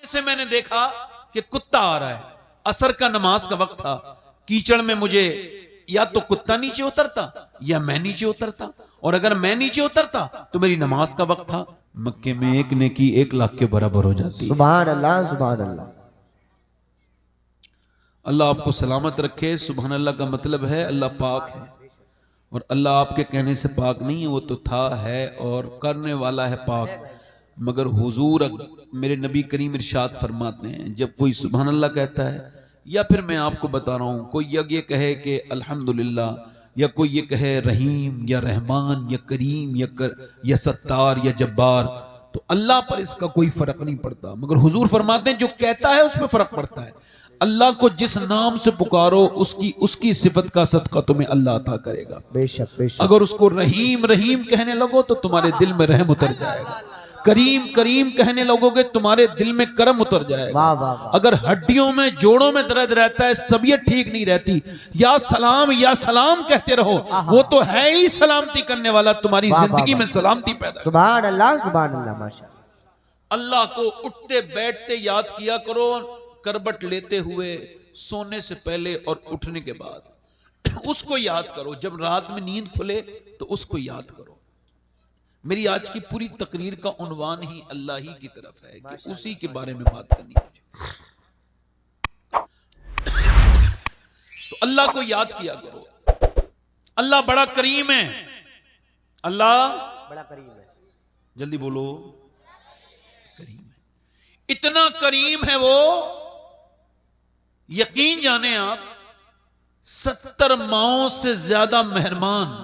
से मैंने देखा कि कुत्ता आ रहा है, असर का नमाज का वक्त था, कीचड़ में मुझे या तो कुत्ता नीचे उतरता या मैं नीचे उतरता, और अगर मैं नीचे उतरता तो मेरी नमाज का वक्त था। मक्के में एक नेकी 1 लाख के बराबर हो जाती। सुभान अल्लाह सुभान अल्लाह। अल्लाह आपको सलामत रखे। सुभान अल्लाह का मतलब है अल्लाह पाक है, और अल्लाह आपके कहने से पाक नहीं है, वो तो था, है और करने वाला है पाक। मगर हुजूर मेरे नबी करीम इरशाद फरमाते हैं, जब कोई सुभान अल्लाह कहता है, या फिर मैं आपको बता रहा हूँ, कोई ये कहे कि अल्हम्दुलिल्लाह, या कोई ये कहे रहीम या रहमान या करीम या सत्तार या जब्बार, तो अल्लाह पर इसका कोई फर्क नहीं पड़ता। मगर हुजूर फरमाते हैं जो कहता है उसमें फर्क पड़ता है। अल्लाह को जिस नाम से पुकारो उसकी सिफत का सदका तुम्हें अल्लाह अता करेगा। बेशक बेशक। अगर उसको रहीम रहीम कहने लगो तो तुम्हारे दिल में रहम उतर जाएगा। करीम करीम कहने लगोगे तुम्हारे दिल में करम उतर जाएगा। वाह वाह वाह। अगर हड्डियों में जोड़ों में दर्द रहता है, तबीयत ठीक नहीं रहती, या सलाम कहते रहो, वो तो है ही सलामती करने वाला, तुम्हारी जिंदगी में सलामती पैदा। सुभान अल्लाह सुभान अल्लाह। माशाअल्लाह। अल्लाह को उठते बैठते याद किया करो, करबट लेते हुए, सोने से पहले और उठने के बाद उसको याद करो। जब रात में नींद खुले तो उसको याद करो। मेरी आज की पूरी तकरीर का उन्वान ही अल्लाह ही की तरफ है कि उसी के बारे में बात करनी है। तो अल्लाह को याद किया करो। अल्लाह बड़ा करीम है। अल्लाह बड़ा करीम है। जल्दी बोलो, करीम है। इतना करीम है वो, यकीन जाने आप, 70 माओं से ज्यादा मेहरबान।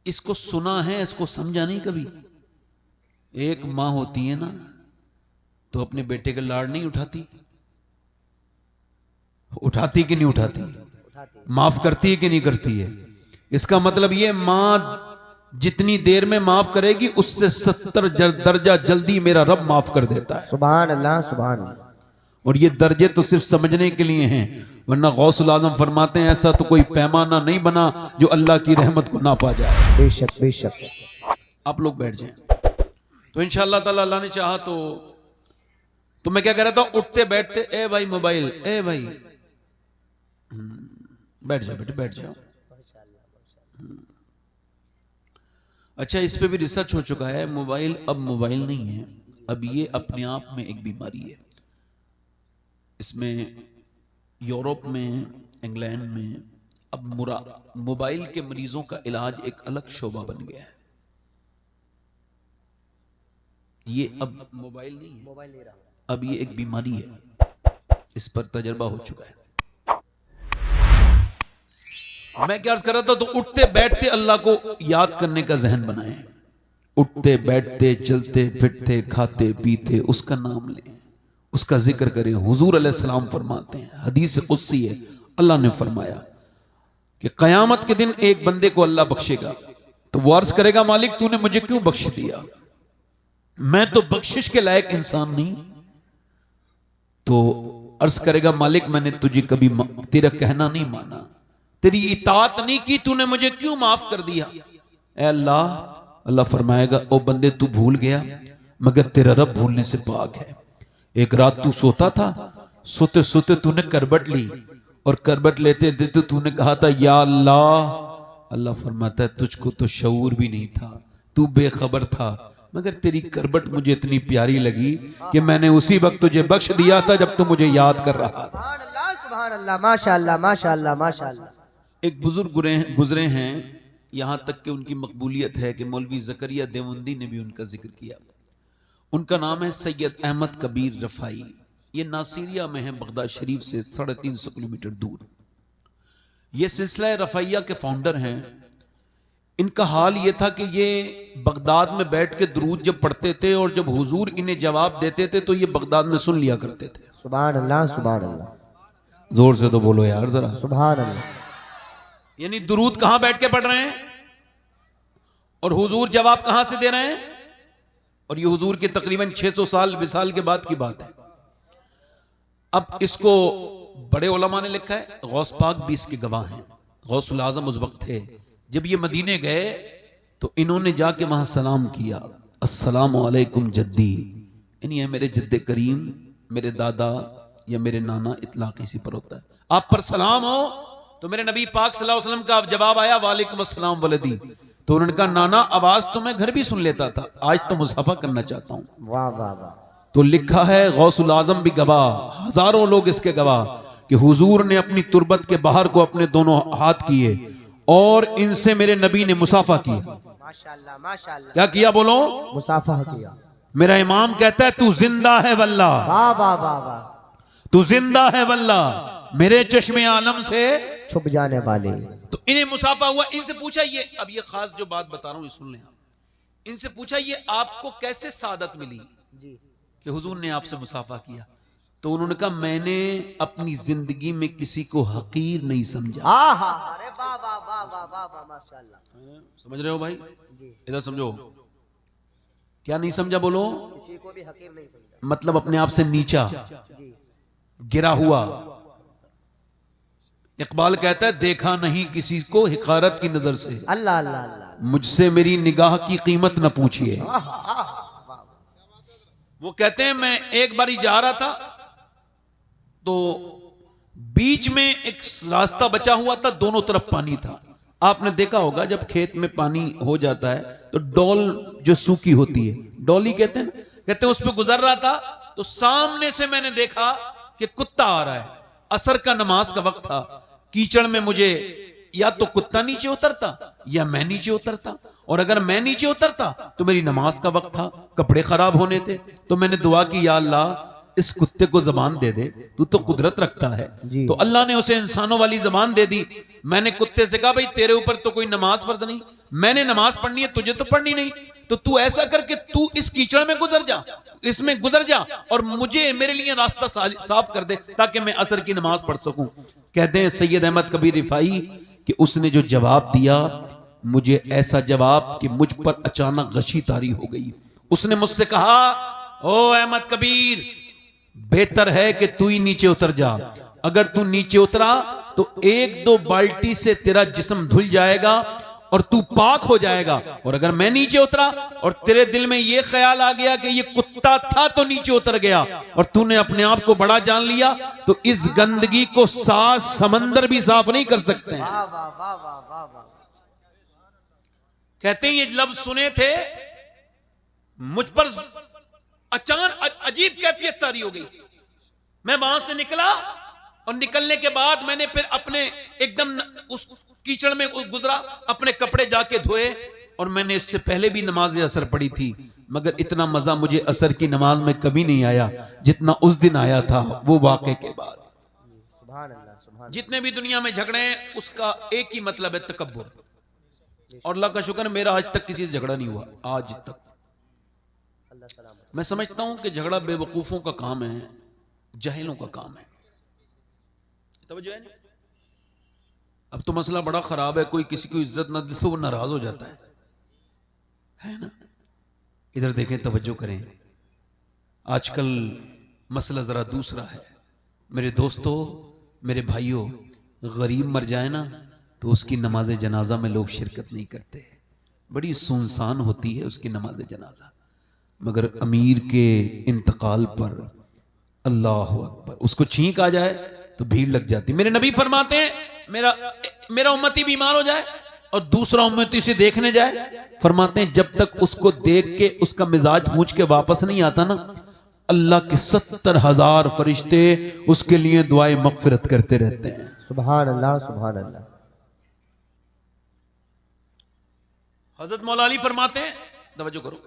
इसको सुना है, इसको समझा नहीं कभी। एक मां होती है ना, तो अपने बेटे के लाड़ नहीं उठाती? उठाती कि नहीं उठाती? माफ करती है कि नहीं करती है? इसका मतलब ये मां जितनी देर में माफ करेगी उससे 70 दर्जा जल्दी मेरा रब माफ कर देता है। सुभान अल्लाह सुभान अल्लाह। और ये दर्जे तो सिर्फ समझने के लिए हैं, वरना गौसुल आजम फरमाते हैं ऐसा तो कोई पैमाना नहीं बना जो अल्लाह की रहमत को ना पा जाए। बेशक बेशक। आप लोग बैठ जाएं। तो इंशाअल्लाह ताला अल्लाह ने चाहा तो मैं क्या कह रहा था, उठते बैठते, ए भाई मोबाइल, ए भाई बैठ जाओ बेटे, बैठ जाओ। अच्छा, इस पे भी रिसर्च हो चुका है। मोबाइल अब मोबाइल नहीं है, अब ये अपने आप में एक बीमारी है। इसमें यूरोप में, इंग्लैंड में अब मोबाइल के मरीजों का इलाज एक अलग शोबा बन गया है। ये अब मोबाइल नहीं है, मोबाइल ले रहा हूं। अब ये एक बीमारी है। इस पर तजर्बा हो चुका है। मैं क्या अर्ज कर रहा था, तो उठते बैठते अल्लाह को याद करने का जहन बनाएं। उठते बैठते, चलते फिरते, खाते पीते उसका नाम लें, उसका जिक्र करें। हुजूर अलैहिस्सलाम फरमाते हैं, हदीस कुदसी है, अल्लाह ने फरमाया कि कयामत के दिन एक बंदे को अल्लाह बख्शेगा, तो वो अर्ज करेगा, मालिक तूने मुझे क्यों बख्श दिया? मैं तो बख्शिश के लायक इंसान नहीं। तो अर्ज करेगा, मालिक मैंने तुझे कभी तेरा कहना नहीं माना, तेरी इताअत नहीं की, तूने मुझे क्यों माफ कर दिया? ऐ अल्लाह, अल्लाह फरमाएगा, ओ बंदे तू भूल गया, मगर तेरा रब भूलने से पाक है। एक रात तू सोता था, सोते सोते तूने करबट ली, और करबट लेते लेते तूने कहा था या अल्लाह। अल्लाह फरमाता है तुझको तो शऊर भी नहीं था, तू बेखबर था, मगर तेरी करबट मुझे इतनी प्यारी लगी कि मैंने उसी वक्त तुझे बख्श दिया था जब तू मुझे याद कर रहा था। सुभान अल्लाह सुभान अल्लाह। माशाअल्लाह माशाअल्लाह माशाअल्लाह। एक बुजुर्ग गुजरे हैं, यहां तक कि उनकी मकबूलियत है कि मौलवी ज़करिया देवबंदी ने भी उनका जिक्र किया। उनका नाम है सैयद अहमद कबीर रफाई। ये नासिरिया में है, बगदाद शरीफ से 350 किलोमीटर दूर। ये सिलसिला रफाइया के फाउंडर हैं। इनका हाल ये था कि ये बगदाद में बैठ के दुरूद जब पढ़ते थे और जब हुजूर इन्हें जवाब देते थे तो ये बगदाद में सुन लिया करते थे। सुभान अल्लाह सुभान अल्लाह। जोर से तो बोलो यार जरा। सुभान अल्लाह। यानी दुरूद कहां बैठ के पढ़ रहे हैं और हुजूर जवाब कहां से दे रहे हैं। और ये हुजूर के तकरीबन 600 साल विसाल के बाद की बात है। अब इसको बड़े उलमा ने लिखा है, गौस पाक भी इसके गवाह हैं। गौसुल आजम उस वक्त थे जब ये मदीने गए तो इन्होंने जाके वहां सलाम किया, अस्सलामु अलैकुम जद्दी, यानी है मेरे जद्दे करीम, मेरे दादा या मेरे नाना, इतलाक इसी पर होता है। आप पर सलाम हो तो मेरे नबी पाक सल्लल्लाहु अलैहि वसल्लम का जवाब आया वालेकुम अस्सलाम वलदी। तो उन्होंने कहा नाना आवाज तो मैं घर भी सुन लेता था, आज तो मुसाफा करना चाहता हूं। वाह वाह वाह। तो लिखा है गौसुल आजम भी गवाह, हजारों लोग इसके गवाह कि हुजूर ने अपनी तुरबत के बाहर को अपने दोनों हाथ किए और इनसे मेरे नबी ने मुसाफा किया। माशाअल्लाह माशाअल्लाह। क्या किया बोलो? मुसाफा किया। मेरा इमाम कहता है तू जिंदा है वल्ला, वाह वाह वाह वाह। तू जिंदा है वल्ला, मेरे चश्मे आलम से छुप जाने वाले। तो इन्हें मुसाफा हुआ। इनसे पूछा, ये अब ये खास जो बात बता रहा हूं सुन लें आप। इनसे पूछा ये आपको कैसे सादत मिली जी कि हुजूर ने आपसे मुसाफा किया? तो उन्होंने कहा मैंने अपनी जिंदगी में किसी को हकीर नहीं समझा। आहा, अरे वाह वाह वाह वाह वाह वाह माशाअल्लाह। समझ रहे हो भाई? जी। इधर समझो, क्या नहीं समझा बोलो? किसी को भी हकीर नहीं समझा। मतलब अपने आप से नीचा, जी। गिरा हुआ। इकबाल कहता है देखा नहीं किसी को हिकारत की नजर से, अल्लाह अल्लाह अल्लाह। मुझसे मेरी निगाह की कीमत न पूछिए। आहा, आहा, वाह। वो कहते हैं मैं एक बारी जा रहा था तो बीच में एक रास्ता बचा हुआ था, दोनों तरफ पानी था। आपने देखा होगा जब खेत में पानी हो जाता है तो डोल जो सूखी होती है, डोली कहते हैं ना, कहते हैं उस पर गुजर रहा था तो सामने से मैंने देखा कि कुत्ता आ रहा है। असर का नमाज का वक्त था, कीचड़ में मुझे या तो कुत्ता नीचे उतरता या मैं नीचे उतरता, और अगर मैं नीचे उतरता तो मेरी नमाज का वक्त था, कपड़े खराब होने थे। तो मैंने दुआ की या अल्लाह इस कुत्ते को जबान दे दे, तू तो कुदरत रखता है। तो अल्लाह ने उसे इंसानों वाली जबान दे दी। मैंने कुत्ते से कहा भाई तेरे ऊपर तो कोई नमाज फर्ज नहीं, मैंने नमाज पढ़नी है, तुझे तो पढ़नी नहीं, तो तू ऐसा करके तू इस कीचड़ में गुजर जा, इसमें गुजर जा और मुझे मेरे लिए रास्ता साफ कर दे ताकि मैं असर की नमाज पढ़ सकूं। कहते हैं सैयद अहमद कबीर रिफाई कि उसने जो जवाब दिया, मुझे ऐसा जवाब कि मुझ पर अचानक गशी तारी हो गई। उसने मुझसे कहा ओ अहमद कबीर, बेहतर है कि तू ही नीचे उतर जा। अगर तू नीचे उतरा तो एक दो बाल्टी से तेरा जिस्म धुल जाएगा और तू पाक हो जाएगा, और अगर मैं नीचे उतरा और तेरे दिल में यह ख्याल आ गया कि ये कुत्ता था तो नीचे उतर गया और तूने अपने आप को बड़ा जान लिया, तो इस गंदगी को 7 समंदर भी साफ नहीं कर सकते हैं। कहते हैं ये लफ्ज सुने थे, मुझ पर अचानक अजीब कैफियत तारी हो गई। मैं वहां से निकला और निकलने के बाद मैंने फिर अपने एकदम उस कीचड़ में गुजरा, अपने कपड़े जाके धोए, और मैंने इससे पहले भी नमाज असर पढ़ी थी, मगर इतना मजा मुझे असर की नमाज में कभी नहीं आया जितना उस दिन आया था वो वाक़े के बाद। सुभान अल्लाह, सुभान। जितने भी दुनिया में झगड़े हैं उसका एक ही मतलब है तकब्बुर, और अल्लाह का शुक्र मेरा आज तक किसी से झगड़ा नहीं हुआ, आज तक। मैं समझता हूं कि झगड़ा बेवकूफों का काम है, जाहिलों का काम है। अब तो मसला बड़ा खराब है, कोई किसी को इज्जत न दे तो वो नाराज हो जाता है ना। इधर देखें, तवज्जो करें, आजकल मसला जरा दूसरा है। मेरे दोस्तों, मेरे भाइयों, गरीब मर जाए ना तो उसकी नमाज जनाजा में लोग शिरकत नहीं करते, बड़ी सुनसान होती है उसकी नमाज जनाजा। मगर अमीर के इंतकाल पर अल्लाह अकबर, उसको छींक आ जाए तो भीड़ लग जाती। मेरे नबी फरमाते हैं मेरा उम्मती बीमार हो जाए और दूसरा उम्मती से देखने जाए, फरमाते हैं जब तक उसको देख के उसका मिजाज पूछ के वापस नहीं आता ना, अल्लाह के 70,000 फरिश्ते उसके लिए दुआए मगफिरत करते रहते हैं। सुभान अल्लाह, सुभान अल्लाह। हजरत मौला अली फरमाते हैं, तवज्जो करो,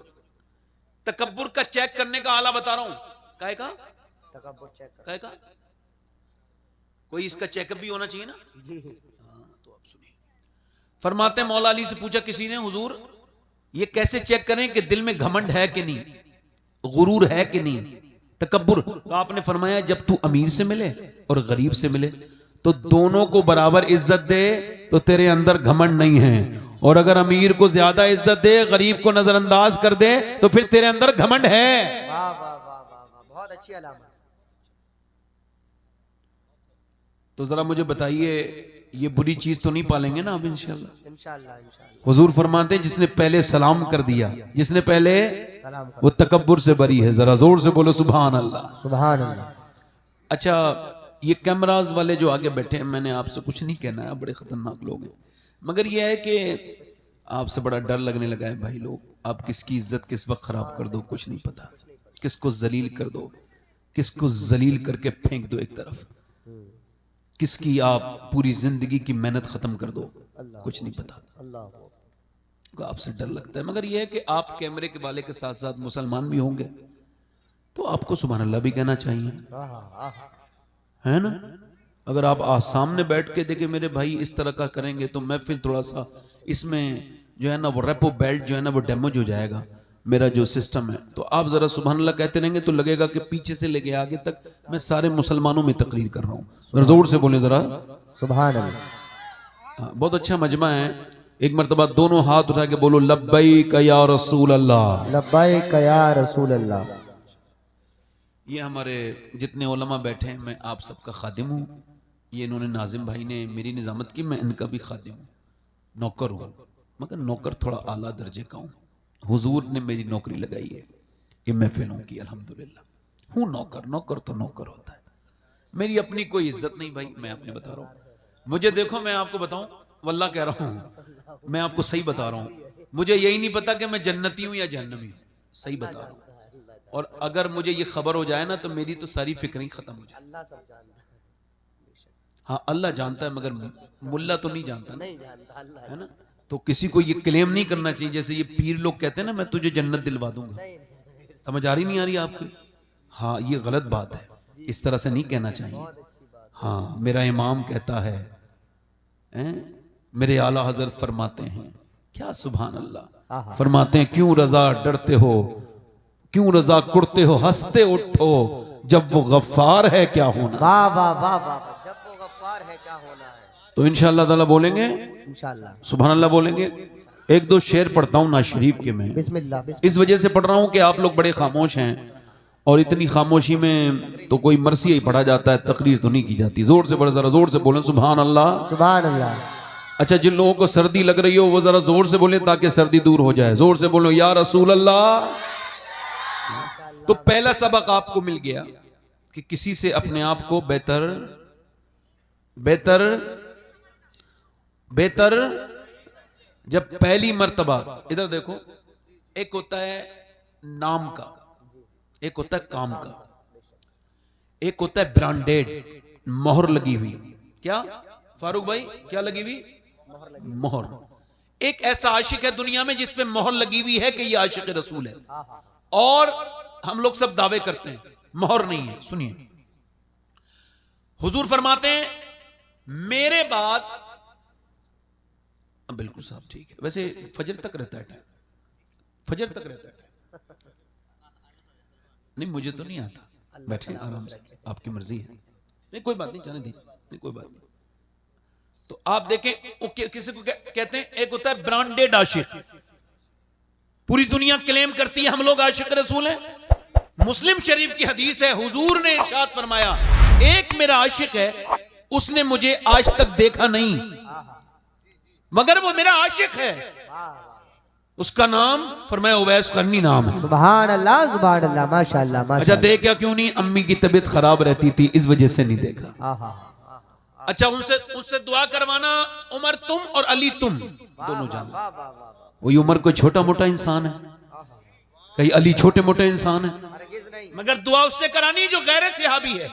तकब्बुर का चेक करने का आला बता रहा हूं। काहे का तकब्बुर चेक कर। काहे का? कोई इसका चेकअप भी होना चाहिए ना। जी। तो आप सुनिए, फरमाते हैं मौला अली से पूछा किसी ने, हुजूर ये कैसे चेक करें कि दिल में घमंड है कि नहीं, गुरूर है कि नहीं, तकब्बुर? तो आपने फरमाया जब तू अमीर से मिले और गरीब से मिले तो दोनों को बराबर इज्जत दे तो तेरे अंदर घमंड नहीं है, और अगर अमीर को ज्यादा इज्जत दे, गरीब को नजरअंदाज कर दे तो फिर तेरे अंदर घमंड है। वाह वाह वाह वाह, बहुत अच्छी अलामत। तो जरा मुझे बताइए, ये बुरी चीज तो नहीं पालेंगे ना अब इंशाल्लाह। इंशाल्लाह इंशाल्लाह। हुजूर फरमाते हैं जिसने पहले सलाम कर दिया, जिसने पहले सलाम कर। वो तकब्बुर से बरी है। जरा जोर से बोलो सुभान अल्लाह। सुभान अल्लाह। अच्छा, ये कैमराज वाले जो आगे बैठे हैं, मैंने आपसे कुछ नहीं कहना है, बड़े खतरनाक लोग हैं, मगर यह है कि आपसे बड़ा डर लगने लगा है भाई लोग। आप किसकी इज्जत किस वक्त खराब कर दो कुछ नहीं पता, किसको जलील कर दो, किसको जलील करके फेंक दो एक तरफ, किसकी आप पूरी जिंदगी की मेहनत खत्म कर दो, कुछ नहीं पता। अल्लाह आपसे डर लगता है, मगर यह है कि आप कैमरे के वाले के साथ साथ मुसलमान भी होंगे तो आपको सुभान अल्लाह भी कहना चाहिए, है ना। अगर आप सामने बैठ के देखे मेरे भाई इस तरह का करेंगे तो महफिल थोड़ा सा इसमें जो है ना वो रेपो बेल्ट जो है ना वो डैमेज हो जाएगा, मेरा जो सिस्टम है। तो आप जरा सुभान अल्लाह कहते रहेंगे तो लगेगा कि पीछे से लेके आगे तक मैं सारे मुसलमानों में तकरीर कर रहा हूँ। जोर से बोले जरा सुभान अल्लाह। बहुत अच्छा मजमा है। एक मर्तबा दोनों हाथ उठा के बोलो लब्बैक या रसूल अल्लाह। लब्बैक या रसूल अल्लाह। ये हमारे जितने उलमा बैठे हैं, मैं आप सबका खादिम हूँ। ये इन्होंने नाजिम भाई ने मेरी निजामत की, मैं इनका भी खादिम हूँ, नौकर हूँ, मगर नौकर थोड़ा आला दर्जे का हूँ। हुजूर ने मेरी नौकरी लगाई है ये महफिलों की, अल्हम्दुलिल्लाह हूँ नौकर। नौकर तो नौकर होता है, मेरी अपनी कोई इज्जत नहीं भाई, मैं अपने बता रहा हूँ। मुझे देखो, मैं आपको बताऊं, वल्लाह कह रहा हूँ, मैं आपको सही बता रहा हूँ, मुझे यही नहीं पता कि मैं जन्नती हूँ या जहन्नमी हूँ, सही बता रहा हूँ। और अगर मुझे ये खबर हो जाए ना तो मेरी तो सारी फिक्र ही खत्म हो जाए। अल्लाह सब जानता है। हाँ अल्लाह जानता है, मगर मुल्ला तो नहीं जानता ना, नहीं जानता अल्लाह है ना। तो किसी को ये क्लेम नहीं करना चाहिए, जैसे ये पीर लोग कहते हैं ना मैं तुझे जन्नत दिलवा दूंगा। समझ आ रही नहीं आ रही आपकी? हाँ ये गलत बात है, इस तरह से नहीं कहना चाहिए। हाँ मेरा इमाम कहता है, मेरे आला हजरत फरमाते हैं, क्या सुभान अल्लाह, फरमाते हैं क्यों रजा डरते हो, क्यों रजा कुड़ते हो, हंसते उठो, जब वो गफ्फार है क्या होना। वाह वाह वाह वाह। जब वो गफ्फार है क्या होना है। तो इंशाअल्लाह ताला बोलेंगे, इंशाअल्लाह सुभान अल्लाह बोलेंगे। एक दो शेर पढ़ता हूँ ना शरीफ के मैं, बिस्मिल्लाह इस वजह से पढ़ रहा हूँ कि आप लोग बड़े खामोश हैं और इतनी खामोशी में तो कोई मरसी ही पढ़ा जाता है, तकरीर तो नहीं की जाती। जोर से बड़े जरा जोर से बोलें सुभान अल्लाह। सुभान अल्लाह। अच्छा जिन लोगों को सर्दी लग रही हो वो जरा जोर से बोले ताकि सर्दी दूर हो जाए। जोर से बोलो या रसूल अल्लाह। तो पहला सबक आपको मिल गया कि किसी से अपने आप को बेहतर बेहतर बेहतर जब पहली मर्तबा, इधर देखो, एक होता है नाम का, एक होता है काम का, एक होता है ब्रांडेड, मोहर लगी हुई। क्या फारूक भाई क्या लगी हुई? मोहर। एक ऐसा आशिक है दुनिया में जिस पे मोहर लगी हुई है कि ये आशिक रसूल है, और हम लोग सब दावे करते हैं मोहर नहीं है। सुनिए, हुजूर फरमाते हैं मेरे बाद, बिल्कुल साहब ठीक है, वैसे फजर तक रहता है टाइम, फजर तक रहता है टाइम। नहीं मुझे तो नहीं आता, बैठे आराम से, आपकी मर्जी है। नहीं कोई बात नहीं, जाने दीजिए, नहीं कोई बात नहीं। तो आप देखें किसी को कहते हैं, एक होता है ब्रांडेड आशिक, पूरी दुनिया क्लेम करती है हम लोग आशिक रसूल हैं। मुस्लिम शरीफ की हदीस है, हुजूर ने इरशाद फरमाया एक मेरा आशिक है, उसने मुझे आज तक देखा नहीं मगर वो मेरा आशिक है, उसका नाम फरमाया उवैस करनी नाम है। सुभान अल्लाह सुभान अल्लाह माशाअल्लाह अच्छा माशाअल्लाह। देखा क्यों नहीं? अम्मी की तबीयत खराब रहती थी इस वजह से नहीं देखा। अच्छा उससे दुआ करवाना, उमर तुम और अली तुम दोनों जानो। वही उमर कोई छोटा मोटा इंसान है, कहीं अली छोटे मोटे इंसान है, मगर दुआ उससे करानी जो गैर सहाबी है।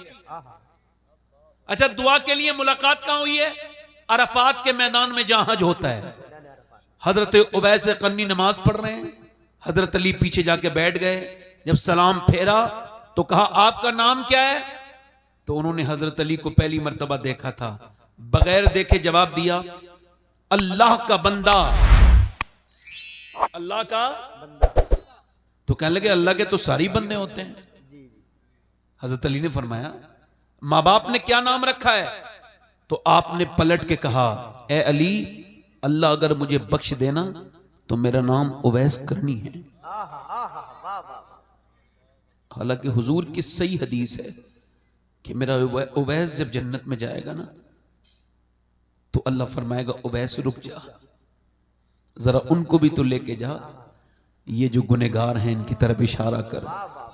अच्छा दुआ के लिए मुलाकात कहां हुई है? अरफात के मैदान में जहां हज होता है। हजरत उवैस करनी नमाज पढ़ रहे हैं, हजरत अली पीछे जाके बैठ गए। जब सलाम फेरा तो कहा आपका नाम क्या है? तो उन्होंने हजरत अली को पहली मर्तबा देखा था, बगैर देखे जवाब दिया अल्लाह का बंदा, अल्लाह का बंदा। तो कहने लगे अल्लाह के तो सारी बंदे होते हैं। हजरत अली ने फरमाया माँ बाप ने क्या नाम रखा है? तो आपने पलट के कहा ए अली, अल्लाह अगर मुझे बख्श देना तो मेरा नाम उवैस करनी है। हालांकि हुजूर की सही हदीस है कि मेरा उवैस जब जन्नत में जाएगा ना तो अल्लाह फरमाएगा उवैस रुक जा, जरा उनको भी तो लेके जा, ये जो गुनहगार हैं इनकी तरफ इशारा कर,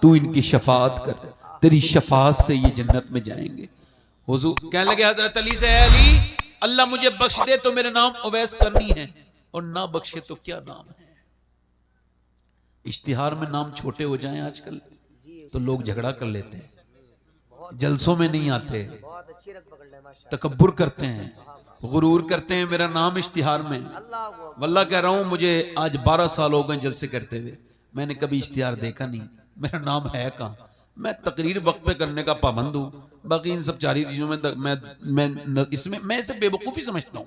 तू इनकी शफाअत कर, तेरी शफाअत से ये जन्नत में जाएंगे। हुजूर कहने लगे हजरत अली से, है अली अल्लाह मुझे बख्श दे तो मेरा नाम उवैस करनी है, और ना बख्शे तो क्या नाम है। इश्तिहार में नाम छोटे हो जाएं आजकल तो लोग झगड़ा कर लेते हैं, जलसों में नहीं आते, बहुत अच्छी रख पकड़ ले माशाल्लाह। तकब्बुर करते हैं, गुरूर करते हैं, मेरा नाम इश्तिहार में। अल्लाह वो वल्लाह कह रहा हूं मुझे आज 12 साल हो गए जलसे करते हुए, मैंने कभी इश्तिहार देखा नहीं, मेरा नाम है कहाँ। मैं तकरीर वक्त पे करने का पाबंद हूं, बाकी इन सब चारी चीजों में मैं इसे बेवकूफी समझता हूं।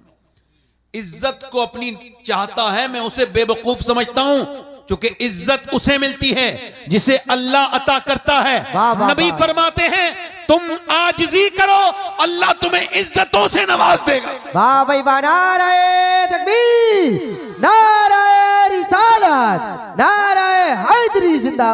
इज्जत को अपनी चाहता है, मैं उसे बेवकूफ समझता हूं, क्योंकि इज्जत उसे मिलती है जिसे अल्लाह अता करता है। वाह, वाह, नबी वाह। फरमाते हैं तुम आजिज़ी करो, अल्लाह तुम्हें इज्जतों से नवाज देगा। वाह भाई वाह, नाराए तकबीर, नाराए रिसालत, नाराए हैदरी जिंदाबाद।